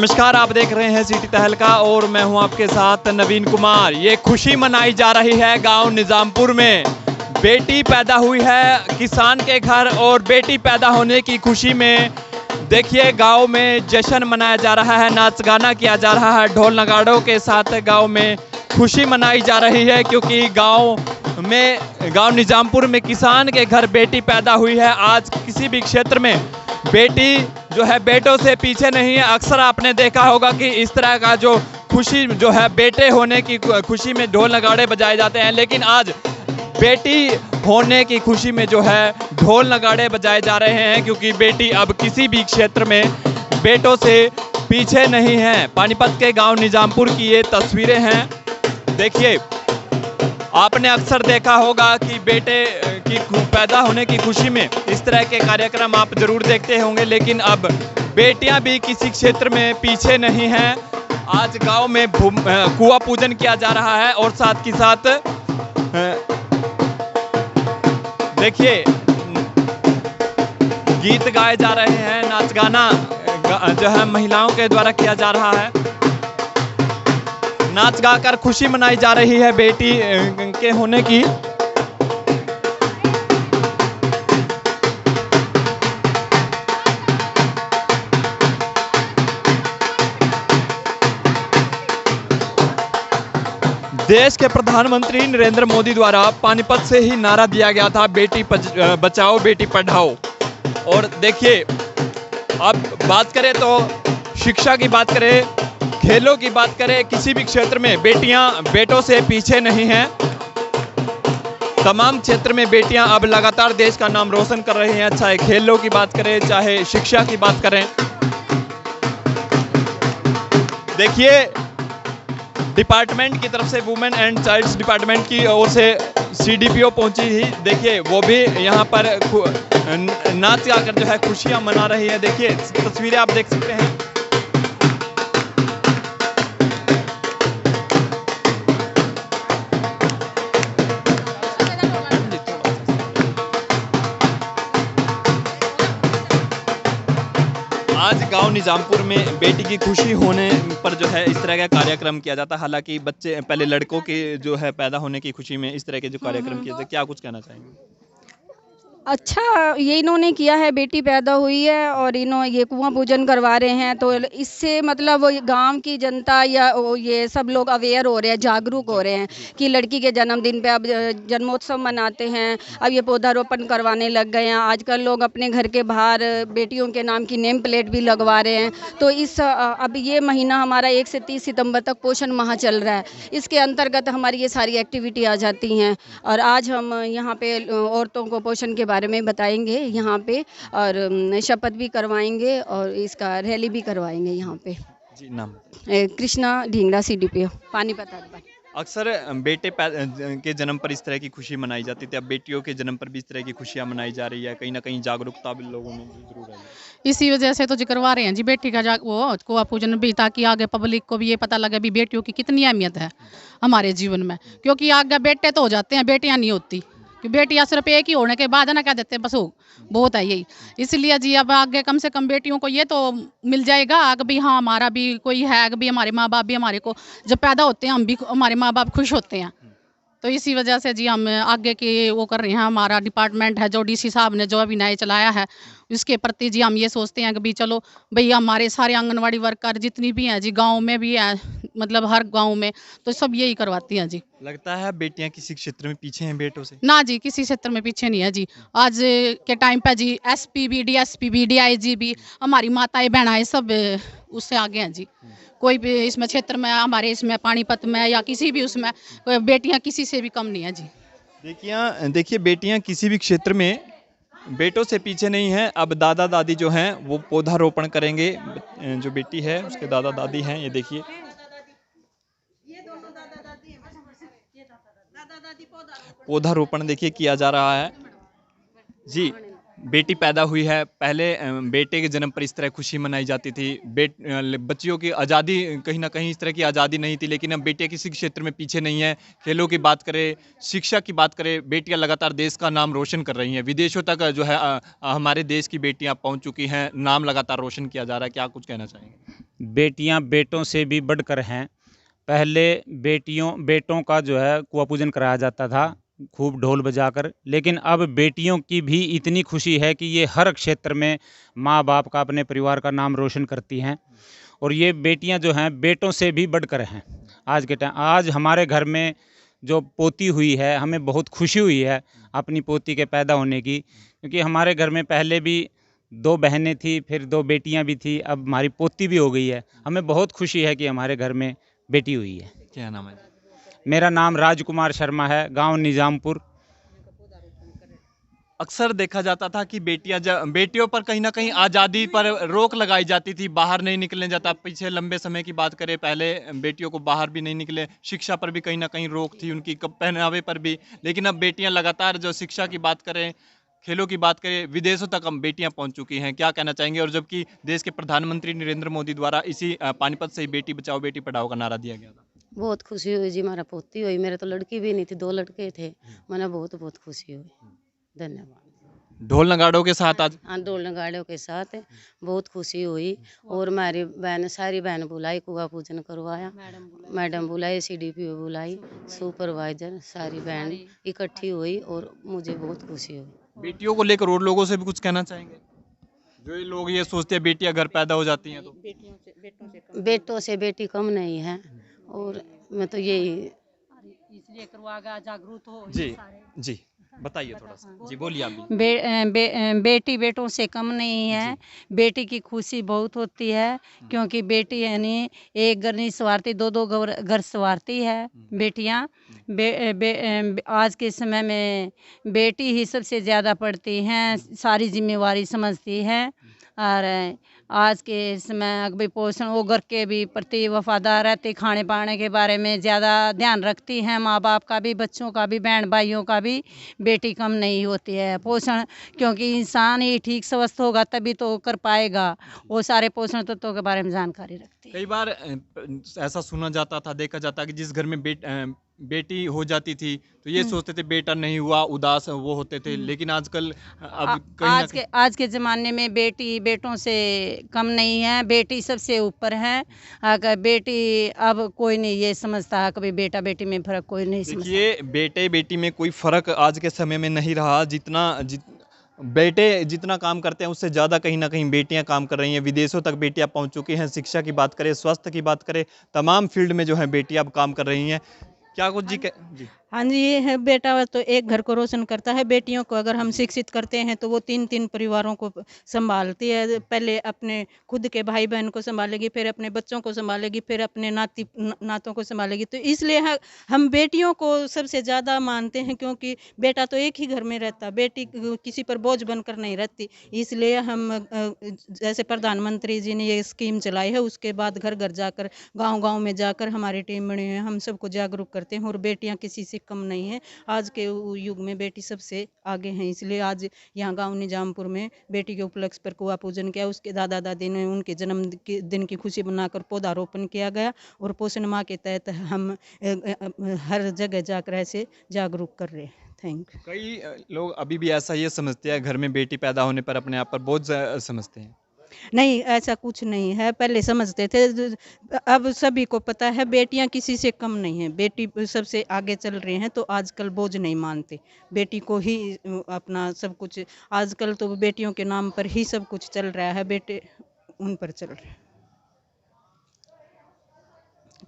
नमस्कार, आप देख रहे हैं सिटी तहलका और मैं हूं आपके साथ नवीन कुमार। ये खुशी मनाई जा रही है गांव निजामपुर में। बेटी पैदा हुई है किसान के घर और बेटी पैदा होने की खुशी में देखिए गांव में जश्न मनाया जा रहा है, नाच गाना किया जा रहा है, ढोल नगाड़ों के साथ गांव में खुशी मनाई जा रही है क्योंकि गांव निजामपुर में किसान के घर बेटी पैदा हुई है। आज किसी भी क्षेत्र में बेटी जो है बेटों से पीछे नहीं है। अक्सर आपने देखा होगा कि इस तरह का जो खुशी जो है बेटे होने की खुशी में ढोल नगाड़े बजाए जाते हैं, लेकिन आज बेटी होने की खुशी में जो है ढोल नगाड़े बजाए जा रहे हैं क्योंकि बेटी अब किसी भी क्षेत्र में बेटों से पीछे नहीं है। पानीपत के गांव निजामपुर की ये तस्वीरें हैं। देखिए, आपने अक्सर देखा होगा कि बेटे की पैदा होने की खुशी में इस तरह के कार्यक्रम आप जरूर देखते होंगे, लेकिन अब बेटियां भी किसी क्षेत्र में पीछे नहीं हैं। आज गांव में कुआं पूजन किया जा रहा है और साथ ही साथ देखिए गीत गाए जा रहे हैं, नाच गाना जो है महिलाओं के द्वारा किया जा रहा है। नाच गाकर खुशी मनाई जा रही है बेटी के होने की। देश के प्रधानमंत्री नरेंद्र मोदी द्वारा पानीपत से ही नारा दिया गया था, बेटी बचाओ बेटी पढ़ाओ। और देखिए, अब बात करें तो शिक्षा की बात करें, खेलों की बात करें, किसी भी क्षेत्र में बेटियां बेटों से पीछे नहीं हैं। तमाम क्षेत्र में बेटियां अब लगातार देश का नाम रोशन कर रही हैं, चाहे खेलों की बात करें, चाहे शिक्षा की बात करें। देखिए, डिपार्टमेंट की तरफ से वुमेन एंड चाइल्ड्स डिपार्टमेंट की ओर से CDPO पहुंची थी। देखिए, वो भी यहाँ पर नाच गाकर जो है खुशियां मना रही है। देखिए, तस्वीरें आप देख सकते हैं। आज गांव निजामपुर में बेटी की खुशी होने पर जो है इस तरह का कार्यक्रम किया जाता है। हालांकि बच्चे पहले लड़कों के जो है पैदा होने की खुशी में इस तरह के जो कार्यक्रम किए जाते, क्या कुछ कहना चाहेंगे? अच्छा, ये इन्होंने किया है, बेटी पैदा हुई है और इन्होंने ये कुआं पूजन करवा रहे हैं, तो इससे मतलब गांव की जनता या ये सब लोग अवेयर हो रहे हैं, जागरूक हो रहे हैं कि लड़की के जन्मदिन पे अब जन्मोत्सव मनाते हैं। अब ये पौधारोपण करवाने लग गए हैं। आजकल लोग अपने घर के बाहर बेटियों के नाम की नेम प्लेट भी लगवा रहे हैं। तो अब ये महीना हमारा 1 से 30 सितंबर तक पोषण माह चल रहा है। इसके अंतर्गत हमारी ये सारी एक्टिविटी आ जाती हैं और आज हम यहाँ पे औरतों को पोषण के बारे में बताएंगे यहाँ पे और शपथ भी करवाएंगे और इसका रैली भी करवाएंगे यहाँ पे। जी, नाम? कृष्णा ढींगरा, CDPO पानीपत। अक्सर बेटे के जन्म पर इस तरह की खुशी मनाई जाती थी, अब बेटियों के जन्म पर भी इस तरह की खुशियां मनाई जा रही है। कहीं ना कहीं जागरूकता भी लोगों में जरूर है। इसी वजह से तो करवा रहे हैं जी बेटी का वो कुआं पूजन भी, ताकि आगे पब्लिक को भी ये पता लगे भी बेटियों की कितनी अहमियत है हमारे जीवन में। क्योंकि आगे बेटे तो हो जाते हैं, बेटियां नहीं होती। कि बेटियां सिर्फ एक ही होने के बाद है ना कह देते हैं बस वो बहुत है यही। इसलिए जी अब आगे कम से कम बेटियों को ये तो मिल जाएगा आगे भी, हाँ हमारा भी कोई है, आगे भी हमारे माँ बाप भी हमारे को जब पैदा होते हैं हम भी, हमारे माँ बाप खुश होते हैं। तो इसी वजह से जी हम आगे के वो कर रहे हैं। हमारा डिपार्टमेंट है जो DC साहब ने जो अभी नए चलाया है, इसके प्रति जी हम ये सोचते हैं कि भी चलो भाई हमारे सारे आंगनवाड़ी वर्कर जितनी भी हैं जी, गांव में भी है, मतलब हर गांव में, तो सब यही करवाती हैं जी। लगता है बेटियां किसी क्षेत्र में पीछे हैं बेटों से? ना जी, किसी क्षेत्र में पीछे नहीं है जी। आज के टाइम पे जी SP भी, DSP भी, DIG भी, हमारी माताएं बहनाएं सब उससे आगे हैं जी। कोई भी इसमें क्षेत्र में, हमारे इसमें पानीपत में या किसी भी उसमें बेटियां किसी से भी कम नहीं है जी। देखिए, बेटियां किसी भी क्षेत्र में बेटों से पीछे नहीं हैं। अब दादा दादी जो हैं वो पौधारोपण करेंगे। जो बेटी है उसके दादा दादी हैं, ये देखिए। पौधारोपण देखिए किया जा रहा है जी। बेटी पैदा हुई है, पहले बेटे के जन्म पर इस तरह खुशी मनाई जाती थी। बच्चियों की आज़ादी, कहीं ना कहीं इस तरह की आज़ादी नहीं थी, लेकिन अब बेटियां किसी क्षेत्र में पीछे नहीं है। खेलों की बात करें, शिक्षा की बात करें, बेटियां लगातार देश का नाम रोशन कर रही हैं। विदेशों तक जो है हमारे देश की बेटियां पहुंच चुकी हैं, नाम लगातार रोशन किया जा रहा है। क्या कुछ कहना चाहेंगे? बेटियां बेटों से भी बढ़कर हैं। पहले बेटों का जो है कुआ पूजन कराया जाता था खूब ढोल बजाकर, लेकिन अब बेटियों की भी इतनी खुशी है कि ये हर क्षेत्र में माँ बाप का, अपने परिवार का नाम रोशन करती हैं। और ये बेटियां जो हैं बेटों से भी बढ़कर हैं। आज के टाइम, आज हमारे घर में जो पोती हुई है, हमें बहुत खुशी हुई है अपनी पोती के पैदा होने की, क्योंकि हमारे घर में पहले भी 2 बहनें थी, फिर 2 बेटियां भी थी, अब हमारी पोती भी हो गई है। हमें बहुत खुशी है कि हमारे घर में बेटी हुई है। क्या नाम है? मेरा नाम राजकुमार शर्मा है, गांव निजामपुर। अक्सर देखा जाता था कि बेटियों पर कहीं ना कहीं आज़ादी पर रोक लगाई जाती थी, बाहर नहीं निकलने जाता। पीछे लंबे समय की बात करें, पहले बेटियों को बाहर भी नहीं निकले, शिक्षा पर भी कहीं ना कहीं रोक थी, उनकी पहनावे पर भी। लेकिन अब बेटियां लगातार, जो शिक्षा की बात करें, खेलों की बात करें, विदेशों तक हम बेटियां पहुंच चुकी हैं। क्या कहना चाहेंगे? और जबकि देश के प्रधानमंत्री नरेंद्र मोदी द्वारा इसी पानीपत से ही बेटी बचाओ बेटी पढ़ाओ का नारा दिया गया था। बहुत खुशी हुई जी, हमारा पोती हुई। मेरे तो लड़की भी नहीं थी, 2 लड़के थे। मैंने बहुत बहुत खुशी हुई। धन्यवाद। ढोल नगाड़ों के साथ आज हाँ, ढोल नगाड़ों के साथ बहुत खुशी हुई। और हमारी बहन, सारी बहन बुलाई, कुआ पूजन करवाया, मैडम बुलाई, CDPO बुलाई, सुपरवाइजर, सारी बहन इकट्ठी हुई और मुझे बहुत खुशी हुई। बेटियों को लेकर और लोगों से भी कुछ कहना चाहेंगे? जो ये लोग ये सोचते हैं बेटियां घर पैदा हो जाती हैं, तो बेटों से बेटी कम नहीं है। और मैं तो यही इसलिए करवागा, जागरूक हो। जी जी बताइए थोड़ा सा। जी बोलिए आप भी। बेटी बेटों से कम नहीं है। बेटी की खुशी बहुत होती है, क्योंकि बेटी यानी एक घर नहीं संवारती, 2-2 घर संवारती है बेटियां। आज के समय में बेटी ही सबसे ज़्यादा पढ़ती हैं, सारी जिम्मेवारी समझती है। और आज के समय अगर पोषण वो घर के भी प्रति वफादार रहती, खाने पाने के बारे में ज़्यादा ध्यान रखती हैं, माँ बाप का भी, बच्चों का भी, बहन भाइयों का भी। बेटी कम नहीं होती है पोषण, क्योंकि इंसान ही ठीक स्वस्थ होगा तभी तो कर पाएगा। वो सारे पोषण तत्वों के बारे में जानकारी रखती है। कई बार ऐसा सुना जाता था, देखा जाता कि जिस घर में बेटी हो जाती थी तो ये सोचते थे बेटा नहीं हुआ, उदास वो होते थे। लेकिन आजकल अब कहीं आज के ज़माने में बेटी बेटों से कम नहीं है, बेटी सबसे ऊपर है। अगर बेटी, अब कोई नहीं ये समझता कभी बेटा बेटी में फ़र्क कोई नहीं समझता। देखिए, बेटे बेटी में कोई फर्क आज के समय में नहीं रहा। बेटे जितना काम करते हैं उससे ज़्यादा कहीं ना कहीं बेटियां काम कर रही हैं। विदेशों तक बेटियां पहुंच चुकी हैं। शिक्षा की बात करें, स्वास्थ्य की बात करें, तमाम फील्ड में जो है बेटियां अब काम कर रही हैं। क्या कुछ जी? हाँ जी, ये है बेटा तो एक घर को रोशन करता है। बेटियों को अगर हम शिक्षित करते हैं तो वो 3-3 परिवारों को संभालती है। पहले अपने खुद के भाई बहन को संभालेगी, फिर अपने बच्चों को संभालेगी, फिर अपने नातों को संभालेगी। तो इसलिए हम बेटियों को सबसे ज़्यादा मानते हैं, क्योंकि बेटा तो एक ही घर में रहता, बेटी किसी पर बोझ बनकर नहीं रहती। इसलिए हम जैसे प्रधानमंत्री जी ने ये स्कीम चलाई है, उसके बाद घर घर जाकर, गाँव-गाँव में जाकर हमारी टीम बनी है, हम सबको जागरूक करते हैं। और बेटियां किसी से कम नहीं है। आज के युग में बेटी सबसे आगे हैं। इसलिए आज यहाँ गांव निजामपुर में बेटी के उपलक्ष्य पर कुआ पूजन किया। उसके दादा दादी ने उनके जन्म के दिन की खुशी बनाकर पौधारोपण किया गया। और पोषण माह के तहत हम हर जगह जाकर ऐसे जागरूक कर रहे हैं। Thank you. कई लोग अभी भी ऐसा ये समझते हैं, घर में बेटी पैदा होने पर अपने आप पर बोझ समझते हैं। नहीं, ऐसा कुछ नहीं है। पहले समझते थे, अब सभी को पता है बेटियां किसी से कम नहीं है। बेटी सबसे आगे चल रही हैं, तो आजकल बोझ नहीं मानते, बेटी को ही अपना सब कुछ। आजकल तो बेटियों के नाम पर ही सब कुछ चल रहा है, बेटे उन पर चल रहे हैं।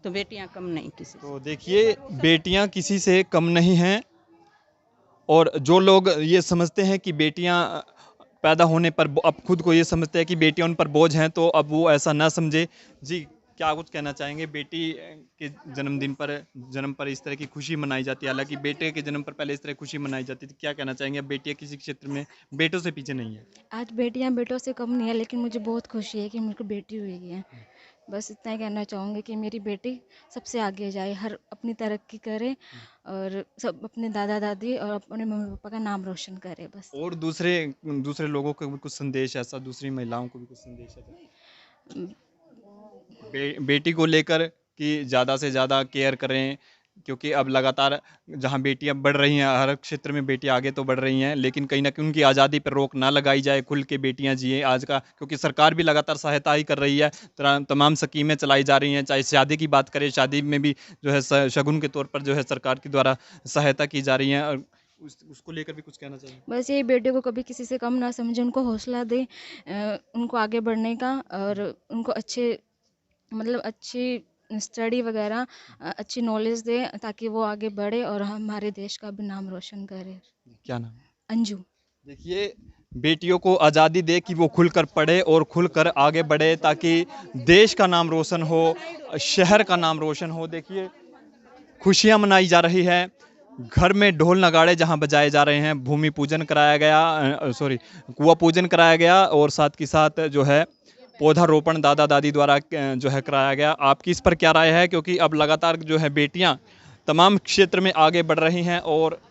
तो बेटियां कम नहीं किसी से। तो देखिए, बेटियां किसी से कम नहीं हैं। और जो लोग ये समझते हैं कि बेटियां पैदा होने पर, अब खुद को ये समझते हैं कि बेटियां उन पर बोझ हैं, तो अब वो ऐसा ना समझे। जी, क्या कुछ कहना चाहेंगे? बेटी के जन्म पर इस तरह की खुशी मनाई जाती है, हालांकि बेटे के जन्म पर पहले इस तरह खुशी मनाई जाती थी। क्या कहना चाहेंगे? अब बेटियां किसी क्षेत्र में बेटों से पीछे नहीं है। आज बेटियां बेटों से कम नहीं है, लेकिन मुझे बहुत खुशी है कि मुझको बेटी हुई है। बस इतना ही कहना चाहूँगी कि मेरी बेटी सबसे आगे जाए, हर अपनी तरक्की करे और सब अपने दादा दादी और अपने मम्मी पापा का नाम रोशन करे। बस। और दूसरे लोगों को भी कुछ संदेश ऐसा, दूसरी महिलाओं को भी कुछ संदेश ऐसा बेटी को लेकर कि ज़्यादा से ज़्यादा केयर करें, क्योंकि अब लगातार जहां बेटियां बढ़ रही हैं, हर क्षेत्र में बेटियां आगे तो बढ़ रही हैं, लेकिन कहीं ना कहीं उनकी आज़ादी पर रोक ना लगाई जाए, खुल के बेटियां जिए आज का, क्योंकि सरकार भी लगातार सहायता ही कर रही है, तमाम स्कीमें चलाई जा रही हैं। चाहे शादी की बात करें, शादी में भी जो है शगुन के तौर पर जो है सरकार के द्वारा सहायता की जा रही है। और उसको लेकर भी कुछ कहना चाहिए? बस ये बेटियों को कभी किसी से कम ना समझे, उनको हौसला दे, उनको आगे बढ़ने का, और उनको अच्छी स्टडी वगैरह, अच्छी नॉलेज दे, ताकि वो आगे बढ़े और हमारे देश का भी नाम रोशन करे। क्या नाम? अंजू। देखिए, बेटियों को आज़ादी दे कि वो खुलकर पढ़े और खुलकर आगे बढ़े, ताकि देश का नाम रोशन हो, शहर का नाम रोशन हो। देखिए, खुशियां मनाई जा रही है, घर में ढोल नगाड़े जहां बजाए जा रहे हैं, भूमि पूजन कराया गया, कुआं पूजन कराया गया, और साथ के साथ जो है पौधारोपण दादा दादी द्वारा जो है कराया गया। आपकी इस पर क्या राय है? क्योंकि अब लगातार जो है बेटियां तमाम क्षेत्र में आगे बढ़ रही हैं और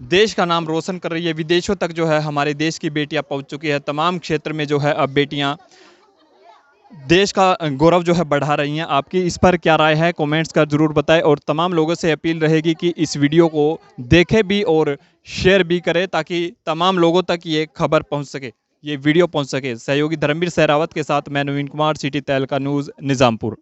देश का नाम रोशन कर रही है। विदेशों तक जो है हमारे देश की बेटियां पहुंच चुकी है। तमाम क्षेत्र में जो है अब बेटियां देश का गौरव जो है बढ़ा रही हैं। आपकी इस पर क्या राय है? कमेंट्स कर ज़रूर बताएं, और तमाम लोगों से अपील रहेगी कि इस वीडियो को देखें भी और शेयर भी करें, ताकि तमाम लोगों तक ये खबर पहुंच सके, ये वीडियो पहुंच सके। सहयोगी धर्मवीर सहरावत के साथ मैं नवीन कुमार, सिटी तहलका न्यूज़, निज़ामपुर।